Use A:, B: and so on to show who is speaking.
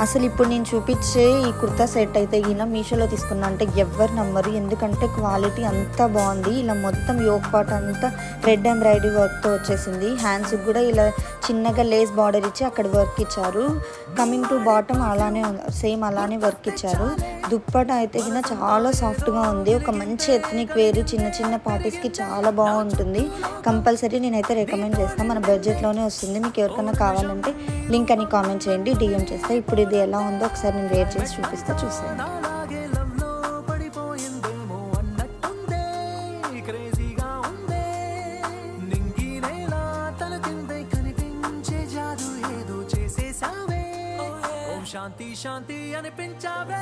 A: అసలు ఇప్పుడు నేను చూపించే ఈ కుర్తా సెట్ అయితే ఈయన మీషోలో తీసుకున్నా అంటే ఎవ్వరు నమ్మరు, ఎందుకంటే క్వాలిటీ అంతా బాగుంది. ఇలా మొత్తం యోక్ పార్ట్ అంతా రెడ్ ఎంబ్రాయిడరీ వర్క్తో వచ్చేసింది. హ్యాండ్స్కి కూడా ఇలా చిన్నగా లేస్ బార్డర్ ఇచ్చి అక్కడ వర్క్ ఇచ్చారు. కమింగ్ టు బాటమ్ అలానే సేమ్ అలానే వర్క్ ఇచ్చారు. దుప్పట అయితే కింద చాలా సాఫ్ట్గా ఉంది. ఒక మంచి ఎథ్నిక్ వేర్ చిన్న చిన్న పార్టీస్కి చాలా బాగుంటుంది. కంపల్సరీ నేనైతే రికమెండ్ చేస్తాను. మన బడ్జెట్లోనే వస్తుంది. మీకు ఎవరికైనా కావాలంటే లింక్ అని కామెంట్ చేయండి, డిఎం చేస్తా. ఇప్పుడు ఇది ఎలా ఉందో ఒకసారి నేను వేర్ చేసి చూపిస్తా, చూసేయండి.
B: శాంతి శాంతి అనిపించావే.